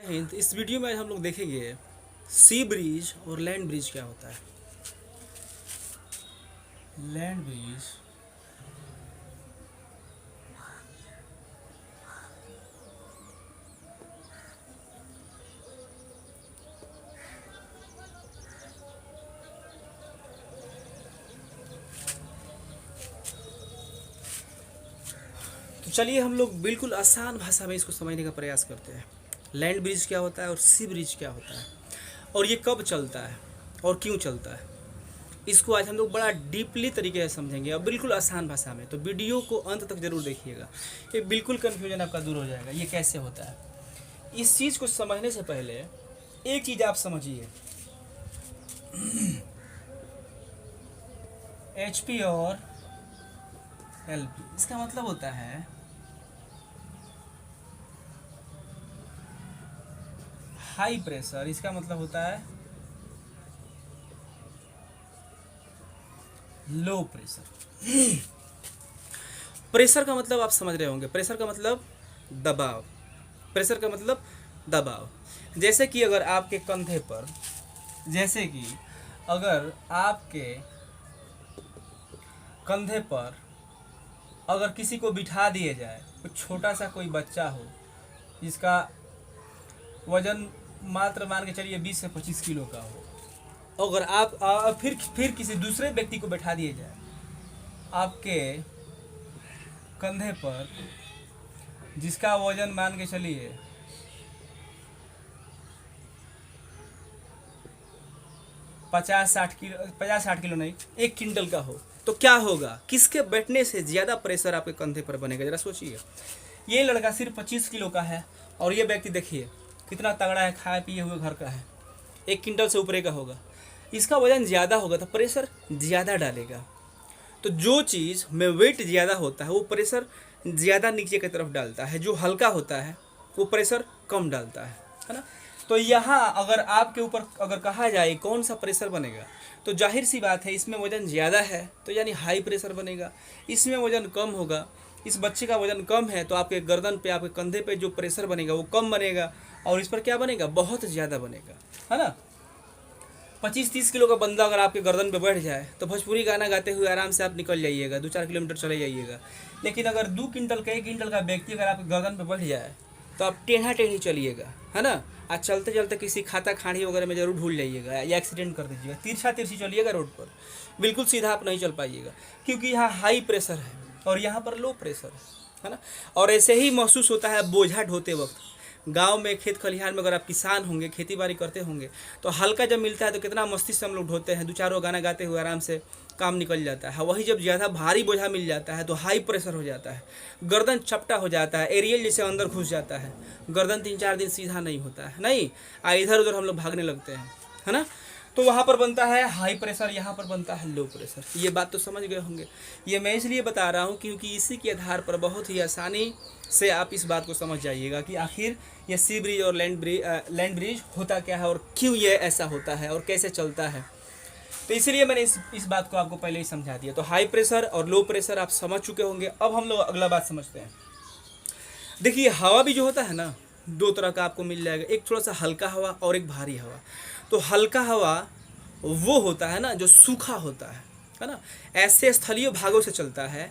इस वीडियो में आज हम लोग देखेंगे सी ब्रिज और लैंड ब्रिज क्या होता है। लैंड ब्रिज तो चलिए हम लोग बिल्कुल आसान भाषा में इसको समझने का प्रयास करते हैं। लैंड ब्रिज क्या होता है और सी ब्रिज क्या होता है और ये कब चलता है और क्यों चलता है, इसको आज हम लोग बड़ा डीपली तरीके से समझेंगे और बिल्कुल आसान भाषा में। तो वीडियो को अंत तक जरूर देखिएगा, ये बिल्कुल कन्फ्यूजन आपका दूर हो जाएगा। ये कैसे होता है, इस चीज़ को समझने से पहले एक चीज़ आप समझिए। HP और LP, इसका मतलब होता है हाई प्रेशर, इसका मतलब होता है लो प्रेशर। प्रेशर का मतलब आप समझ रहे होंगे, प्रेशर का मतलब दबाव, प्रेशर का मतलब दबाव। जैसे कि अगर आपके कंधे पर, जैसे कि अगर आपके कंधे पर अगर किसी को बिठा दिए जाए, कुछ छोटा सा कोई बच्चा हो जिसका वजन मात्र मान के चलिए 20 से 25 किलो का हो, अगर आप फिर किसी दूसरे व्यक्ति को बैठा दिए जाए आपके कंधे पर जिसका वजन मान के चलिए 50-60 किलो नहीं, 1 क्विंटल का हो, तो क्या होगा, किसके बैठने से ज़्यादा प्रेशर आपके कंधे पर बनेगा, जरा सोचिए। ये लड़का सिर्फ 25 किलो का है और ये व्यक्ति देखिए कितना तगड़ा है, खाए पिए हुए घर का है, 1 क्विंटल से ऊपर का होगा, इसका वजन ज़्यादा होगा तो प्रेशर ज़्यादा डालेगा। तो जो चीज़ में वेट ज़्यादा होता है वो प्रेशर ज़्यादा नीचे की तरफ डालता है, जो हल्का होता है वो प्रेशर कम डालता है ना। तो यहाँ अगर आपके ऊपर अगर कहा जाए कौन सा प्रेशर बनेगा, तो जाहिर सी बात है इसमें वजन ज़्यादा है तो यानी हाई प्रेशर बनेगा, इसमें वजन कम होगा, इस बच्चे का वजन कम है तो आपके गर्दन पे, आपके कंधे पे जो प्रेशर बनेगा वो कम बनेगा और इस पर क्या बनेगा, बहुत ज़्यादा बनेगा, है ना। 25-30 किलो का बंदा अगर आपके गर्दन पे बैठ जाए तो भोजपुरी गाना गाते हुए आराम से आप निकल जाइएगा, 2-4 किलोमीटर चले जाइएगा। लेकिन अगर 2 क्विंटल का 1 क्विंटल का व्यक्ति अगर आपके गर्दन पे बैठ जाए तो आप टेढ़ा टेढ़ी चलिएगा, है ना। आज चलते चलते किसी खाता खाड़ी वगैरह में जरूर भूल जाइएगा या एक्सीडेंट कर दीजिएगा, तिरछा तिरछी चलिएगा रोड पर, बिल्कुल सीधा आप नहीं चल पाइएगा, क्योंकि यहाँ हाई प्रेशर है और यहाँ पर लो प्रेशर है ना। और ऐसे ही महसूस होता है बोझा ढोते वक्त। गांव में खेत खलिहान में अगर आप किसान होंगे, खेती बाड़ी करते होंगे, तो हल्का जब मिलता है तो कितना मस्ती से हम लोग ढोते हैं, 2-4 गाना गाते हुए आराम से काम निकल जाता है। वही जब ज़्यादा भारी बोझा मिल जाता है तो हाई प्रेशर हो जाता है, गर्दन चपटा हो जाता है, एरियल जैसे अंदर घुस जाता है, गर्दन 3-4 दिन सीधा नहीं होता है, नहीं इधर उधर हम लोग भागने लगते हैं, है ना। तो वहाँ पर बनता है हाई प्रेशर, यहाँ पर बनता है लो प्रेशर। ये बात तो समझ गए होंगे। ये मैं इसलिए बता रहा हूँ क्योंकि इसी के आधार पर बहुत ही आसानी से आप इस बात को समझ जाइएगा कि आखिर ये सी ब्रिज और लैंड ब्रिज होता क्या है और क्यों ये ऐसा होता है और कैसे चलता है। तो इसीलिए मैंने इस बात को आपको पहले ही समझा दिया। तो हाई प्रेशर और लो प्रेशर आप समझ चुके होंगे। अब हम लोग अगला बात समझते हैं। देखिए हवा भी जो होता है ना, 2 तरह का आपको मिल जाएगा, एक थोड़ा सा हल्का हवा और एक भारी हवा। तो हल्का हवा वो होता है ना जो सूखा होता है ना। ऐसे स्थलीय भागों से चलता है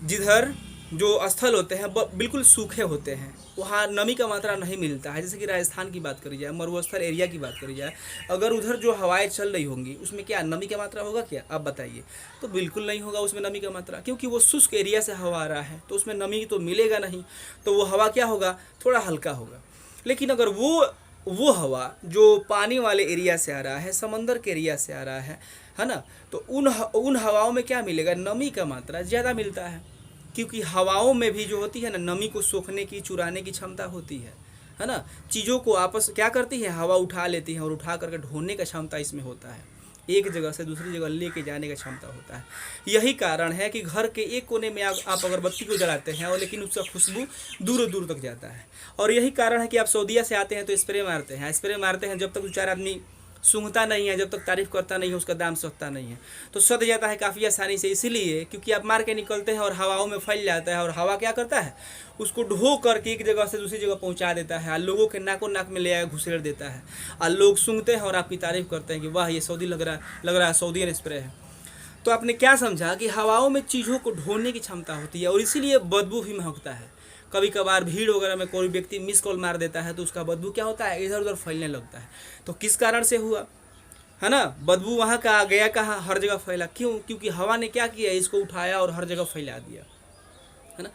जिधर जो स्थल होते हैं बिल्कुल सूखे होते हैं, वहाँ नमी का मात्रा नहीं मिलता है। जैसे कि राजस्थान की बात करी जाए, मरुस्थल एरिया की बात करी जाए, अगर उधर जो हवाएं चल रही होंगी उसमें क्या नमी का मात्रा होगा क्या, आप बताइए। तो बिल्कुल नहीं होगा उसमें नमी का मात्रा, क्योंकि वो शुष्क एरिया से हवा आ रहा है तो उसमें नमी तो मिलेगा नहीं, तो वो हवा क्या होगा, थोड़ा हल्का होगा। लेकिन अगर वो हवा जो पानी वाले एरिया से आ रहा है, समंदर के एरिया से आ रहा है ना, तो उन हवाओं में क्या मिलेगा, नमी का मात्रा ज़्यादा मिलता है। क्योंकि हवाओं में भी जो होती है ना, नमी को सोखने की, चुराने की क्षमता होती है ना। चीज़ों को आपस क्या करती है, हवा उठा लेती है और उठा करके ढोने का क्षमता इसमें होता है, एक जगह से दूसरी जगह लेके जाने का क्षमता होता है। यही कारण है कि घर के एक कोने में आप अगरबत्ती को जलाते हैं और लेकिन उसका खुशबू दूर दूर तक जाता है। और यही कारण है कि आप सऊदीया से आते हैं तो स्प्रे मारते हैं जब तक 2-4 आदमी सूंघता नहीं है, जब तक तारीफ करता नहीं है उसका दाम सस्ता नहीं है। तो सध जाता है काफ़ी आसानी से, इसीलिए क्योंकि आप मार के निकलते हैं और हवाओं में फैल जाता है, और हवा क्या करता है उसको ढो करके एक जगह से दूसरी जगह पहुंचा देता है, और लोगों के नाकों नाक में ले आया घुसेड़ देता है, और लोग सूंघते हैं और आपकी तारीफ करते हैं कि वाह ये सऊदी लग रहा है, सऊदीयन स्प्रे है। तो आपने क्या समझा कि हवाओं में चीज़ों को ढोने की क्षमता होती है, और इसीलिए बदबू भी महकता है। कभी कभार भीड़ वगैरह में कोई व्यक्ति मिस कॉल मार देता है तो उसका बदबू क्या होता है, इधर उधर फैलने लगता है। तो किस कारण से हुआ है ना, बदबू वहाँ का गया कहाँ, हर जगह फैला। क्यों? क्योंकि हवा ने क्या किया, इसको उठाया और हर जगह फैला दिया, है ना।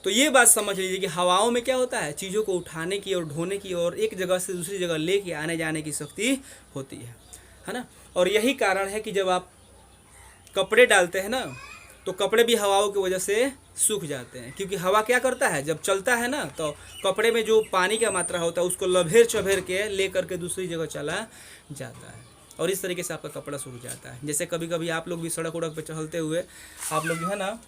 तो ये बात समझ लीजिए कि हवाओं में क्या होता है, चीज़ों को उठाने की और ढोने की और एक जगह से दूसरी जगह लेके आने जाने की शक्ति होती है ना। और यही कारण है कि जब आप कपड़े डालते हैं ना, तो कपड़े भी हवाओं की वजह से सूख जाते हैं, क्योंकि हवा क्या करता है, जब चलता है ना तो कपड़े में जो पानी का मात्रा होता है उसको लभेर चभेर के ले करके दूसरी जगह चला जाता है, और इस तरीके से आपका कपड़ा सूख जाता है। जैसे कभी कभी आप लोग भी सड़क उड़क पे चलते हुए आप लोग जो है ना,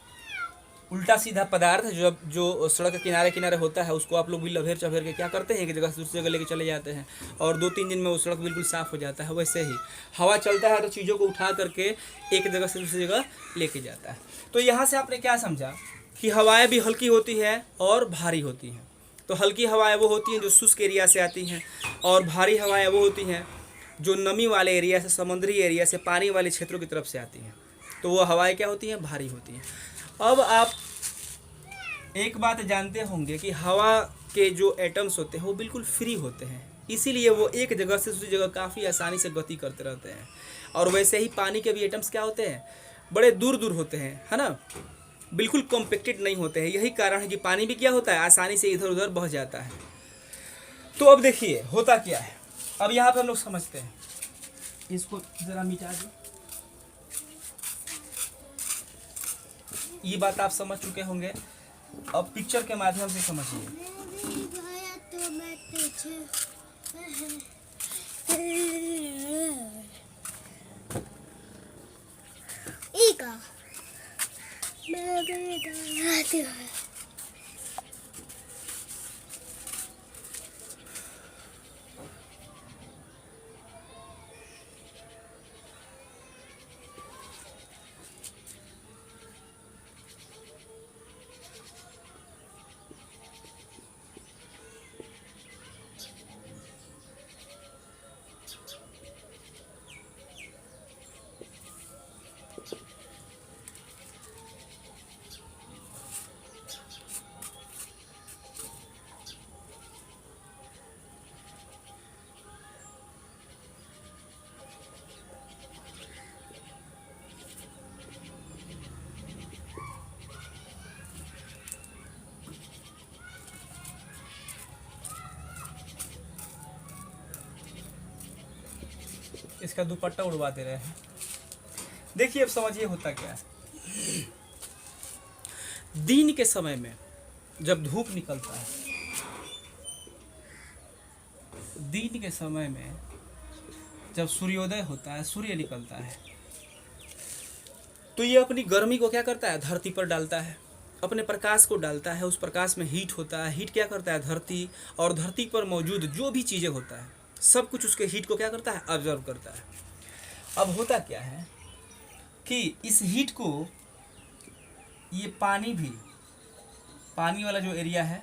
उल्टा सीधा पदार्थ जो सड़क के किनारे किनारे होता है उसको आप लोग भी लभेर चभेर के क्या करते हैं, एक जगह से दूसरी जगह लेके चले जाते हैं, और 2-3 दिन में वो सड़क बिल्कुल साफ़ हो जाता है। वैसे ही हवा चलता है तो चीज़ों को उठा करके एक जगह से दूसरी जगह लेके जाता है। तो यहाँ से आपने क्या समझा कि हवाएं भी हल्की होती है और भारी होती हैं। तो हल्की हवाएं वो होती हैं जो शुष्क एरिया से आती हैं, और भारी हवाएं वो होती हैं जो नमी वाले एरिया से, समुद्री एरिया से, पानी वाले क्षेत्रों की तरफ से आती हैं। तो वो हवाएं क्या होती हैं, भारी होती हैं। अब आप एक बात जानते होंगे कि हवा के जो एटम्स होते हैं वो बिल्कुल फ्री होते हैं, इसीलिए वो एक जगह से दूसरी जगह काफ़ी आसानी से गति करते रहते हैं। और वैसे ही पानी के भी एटम्स क्या होते हैं, बड़े दूर दूर होते हैं, है ना, बिल्कुल कॉम्पैक्टेड नहीं होते हैं। यही कारण है कि पानी भी क्या होता है, आसानी से इधर उधर बह जाता है। तो अब देखिए होता क्या है, अब यहाँ पे हम लोग समझते हैं, इसको ज़रा मिटा दो। ये बात आप समझ चुके होंगे, अब पिक्चर के माध्यम से समझिए। इसका दुपट्टा उड़वा दे रहे हैं। देखिए अब समझिए होता क्या है। दिन के समय में जब धूप निकलता है, दिन के समय में जब सूर्योदय होता है, सूर्य निकलता है, तो ये अपनी गर्मी को क्या करता है, धरती पर डालता है, अपने प्रकाश को डालता है। उस प्रकाश में हीट होता है, हीट क्या करता है, धरती और धरती पर मौजूद जो भी चीज़ें होता है सब कुछ उसके हीट को क्या करता है, ऑब्जर्व करता है। अब होता क्या है कि इस हीट को ये पानी भी, पानी वाला जो एरिया है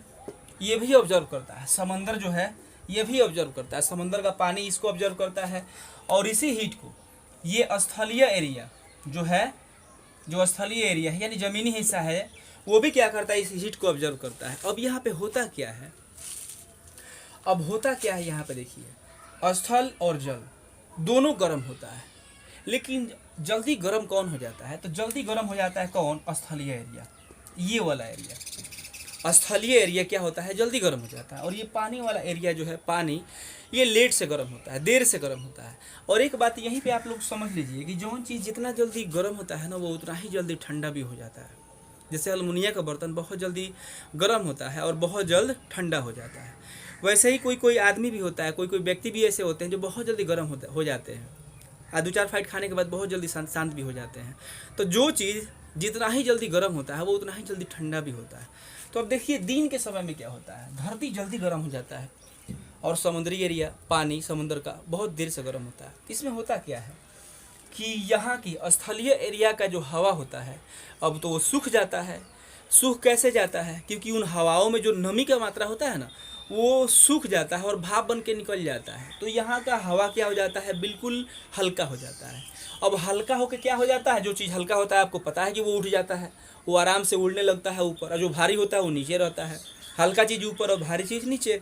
ये भी ऑब्जर्व करता है, समंदर जो है ये भी ऑब्जर्व करता है, समंदर का पानी इसको ऑब्जर्व करता है। और इसी हीट को ये स्थलीय एरिया जो है, जो स्थलीय एरिया है यानी ज़मीनी हिस्सा है, वो भी क्या करता है, इस हीट को ऑब्जर्व करता है। अब यहाँ पे होता क्या है, अब होता क्या है यहाँ पे देखिए, स्थल और जल दोनों गर्म होता है, लेकिन जल्दी गर्म कौन हो जाता है, तो जल्दी गर्म हो जाता है कौन, स्थलीय एरिया, ये वाला एरिया। स्थलीय एरिया क्या होता है, जल्दी गर्म हो जाता है। और ये पानी वाला एरिया जो है, पानी ये लेट से गर्म होता है, देर से गर्म होता है। और एक बात यहीं पे आप लोग समझ लीजिए कि जौन चीज़ जितना जल्दी गर्म होता है ना, वो उतना ही जल्दी ठंडा भी हो जाता है। जैसे अलमुनिया का बर्तन बहुत जल्दी गर्म होता है और बहुत जल्द ठंडा हो जाता है, वैसे ही कोई कोई आदमी भी होता है, कोई कोई व्यक्ति भी ऐसे होते हैं जो बहुत जल्दी गर्म हो जाते हैं, 2-4 फाइट खाने के बाद बहुत जल्दी शांत भी हो जाते हैं। तो जो चीज़ जितना ही जल्दी गर्म होता है वो उतना ही जल्दी ठंडा भी होता है। तो अब देखिए दिन के समय में क्या होता है, धरती जल्दी गर्म हो जाता है और समुद्री एरिया पानी समुद्र का बहुत देर से गर्म होता है। इसमें होता क्या है कि यहाँ की स्थलीय एरिया का जो हवा होता है अब तो वो सूख जाता है। सूख कैसे जाता है? क्योंकि उन हवाओं में जो नमी का मात्रा होता है ना वो सूख जाता है और भाप बन के निकल जाता है। तो यहाँ का हवा क्या हो जाता है? बिल्कुल हल्का हो जाता है। अब हल्का होकर क्या हो जाता है? जो चीज़ हल्का होता है आपको पता है कि वो उठ जाता है, वो आराम से उड़ने लगता है ऊपर, और जो भारी होता है वो नीचे रहता है। हल्का चीज़ ऊपर और भारी चीज़ नीचे।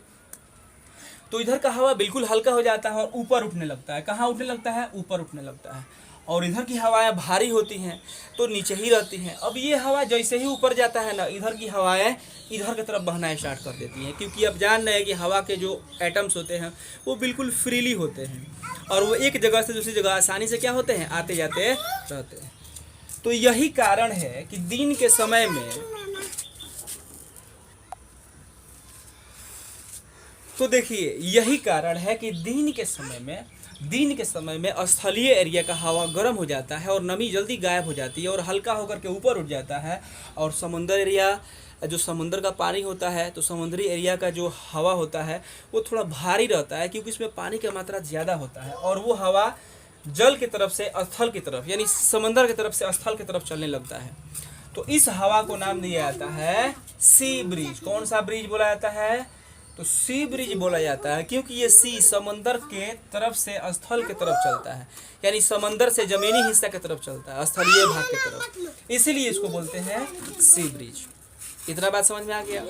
तो इधर का हवा बिल्कुल हल्का हो जाता है और ऊपर उठने लगता है। कहाँ उठने लगता है? ऊपर उठने लगता है। और इधर की हवाएं भारी होती हैं तो नीचे ही रहती हैं। अब ये हवा जैसे ही ऊपर जाता है ना, इधर की हवाएं इधर की तरफ बहना स्टार्ट कर देती हैं, क्योंकि अब जान रहे हैं कि हवा के जो एटम्स होते हैं वो बिल्कुल फ्रीली होते हैं और वो एक जगह से दूसरी जगह आसानी से क्या होते हैं? आते जाते रहते हैं। तो यही कारण है कि दिन के समय में तो देखिए यही कारण है कि दिन के समय में स्थलीय एरिया का हवा गर्म हो जाता है और नमी जल्दी गायब हो जाती है और हल्का होकर के ऊपर उठ जाता है। और समुद्र एरिया जो समुद्र का पानी होता है तो समुद्री एरिया का जो हवा होता है वो थोड़ा भारी रहता है, क्योंकि इसमें पानी की मात्रा ज़्यादा होता है और वो हवा जल की तरफ से स्थल की तरफ यानी समंदर की तरफ से स्थल की तरफ चलने लगता है। तो इस हवा को नाम दिया जाता है सी ब्रिज। कौन सा ब्रिज बोला जाता है? तो सी ब्रिज बोला जाता है, क्योंकि ये सी समंदर के तरफ से स्थल के तरफ चलता है, यानी समंदर से जमीनी हिस्सा की तरफ चलता है, स्थलीय भाग की तरफ, इसीलिए इसको बोलते हैं सी ब्रिज। इतना बात समझ में आ गया।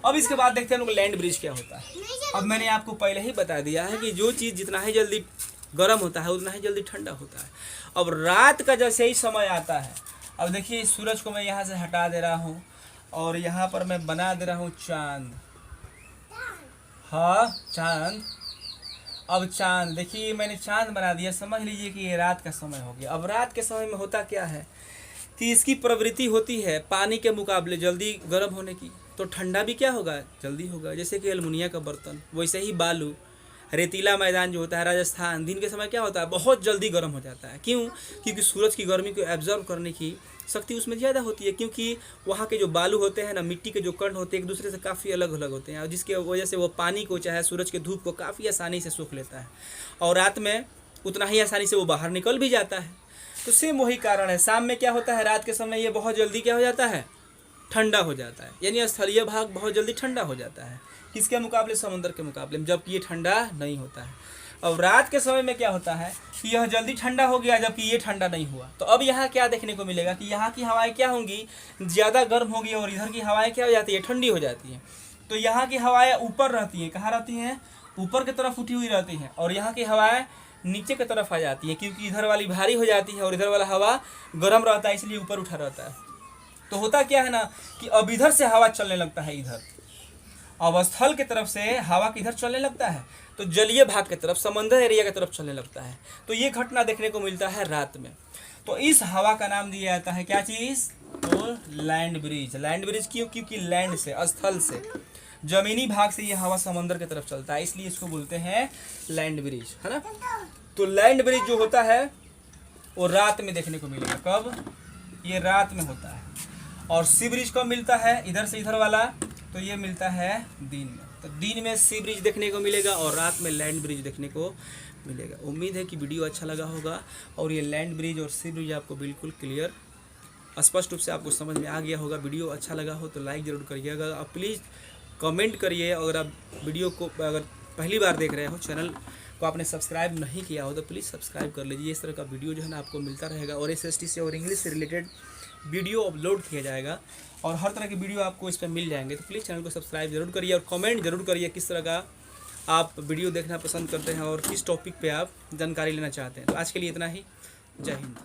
अब इसके बाद देखते हैं हम लोग लैंड ब्रिज क्या होता है। अब मैंने आपको पहले ही बता दिया है कि जो चीज़ जितना ही जल्दी गर्म होता है उतना ही जल्दी ठंडा होता है। अब रात का जैसे ही समय आता है, अब देखिए सूरज को मैं यहाँ से हटा दे रहा हूँ और यहाँ पर मैं बना दे रहा हूँ चांद। हाँ चांद। अब चांद देखिए मैंने चांद बना दिया, समझ लीजिए कि ये रात का समय हो गया। अब रात के समय में होता क्या है कि इसकी प्रवृत्ति होती है पानी के मुकाबले जल्दी गर्म होने की, तो ठंडा भी क्या होगा? जल्दी होगा। जैसे कि एल्युमिनियम का बर्तन, वैसे ही बालू, रेतीला मैदान जो होता है राजस्थान, दिन के समय क्या होता है? बहुत जल्दी गर्म हो जाता है। क्यों? क्योंकि सूरज की गर्मी को एब्जॉर्ब करने की शक्ति उसमें ज़्यादा होती है, क्योंकि वहाँ के जो बालू होते हैं ना, मिट्टी के जो कण होते हैं एक दूसरे से काफ़ी अलग अलग होते हैं और जिसकी वजह से वो पानी को चाहे सूरज के धूप को काफ़ी आसानी से सूख लेता है और रात में उतना ही आसानी से वो बाहर निकल भी जाता है। तो सेम वही कारण है। शाम में क्या होता है? रात के समय ये बहुत जल्दी क्या हो जाता है? ठंडा हो जाता है, यानी स्थलीय भाग बहुत जल्दी ठंडा हो जाता है। किसके मुकाबले? समुद्र के मुकाबले, जबकि ये ठंडा नहीं होता है। अब रात के समय में क्या होता है कि यह जल्दी ठंडा हो गया जबकि ये ठंडा नहीं हुआ। तो अब यहाँ क्या देखने को मिलेगा कि यहाँ की हवाएं क्या होंगी? ज़्यादा गर्म होगी और इधर की हवाएं क्या हो जाती है? ठंडी हो जाती हैं। तो यहाँ की हवाएं ऊपर रहती हैं। कहाँ रहती हैं? ऊपर की तरफ उठी हुई रहती हैं और यहाँ की हवाएं नीचे की तरफ आ जाती हैं, क्योंकि इधर वाली भारी हो जाती है और इधर वाला हवा गर्म रहता है, इसलिए ऊपर उठा रहता है। तो होता क्या है ना कि अब इधर से हवा चलने लगता है, इधर अब स्थल की तरफ से हवा किधर चलने लगता है? तो जलीय भाग की तरफ, समंदर एरिया की तरफ चलने लगता है। तो ये घटना देखने को मिलता है रात में। तो इस हवा का नाम दिया जाता है क्या चीज़? तो लैंड ब्रिज। लैंड ब्रिज क्यों? क्योंकि लैंड से, स्थल से, जमीनी भाग से ये हवा समंदर की तरफ चलता है, इसलिए इसको बोलते हैं लैंड ब्रिज, है ना। तो लैंड ब्रिज जो होता है वो रात में देखने को मिलेगा। कब? ये रात में होता है। और सी ब्रिज कब मिलता है? इधर से इधर वाला, तो ये मिलता है दिन में। तो दिन में सी ब्रिज देखने को मिलेगा और रात में लैंड ब्रिज देखने को मिलेगा। उम्मीद है कि वीडियो अच्छा लगा होगा और ये लैंड ब्रिज और सी ब्रिज आपको बिल्कुल क्लियर स्पष्ट रूप से आपको समझ में आ गया होगा। वीडियो अच्छा लगा हो तो लाइक ज़रूर करिएगा। आप प्लीज़ कमेंट करिए। अगर आप वीडियो को अगर पहली बार देख रहे हो, चैनल को आपने सब्सक्राइब नहीं किया हो तो प्लीज़ सब्सक्राइब कर लीजिए। इस तरह का वीडियो जो है ना आपको मिलता रहेगा और SST से और इंग्लिश से रिलेटेड वीडियो अपलोड किया जाएगा और हर तरह के वीडियो आपको इस पर मिल जाएंगे। तो प्लीज़ चैनल को सब्सक्राइब जरूर करिए और कमेंट जरूर करिए किस तरह का आप वीडियो देखना पसंद करते हैं और किस टॉपिक पे आप जानकारी लेना चाहते हैं। तो आज के लिए इतना ही। जय हिंद।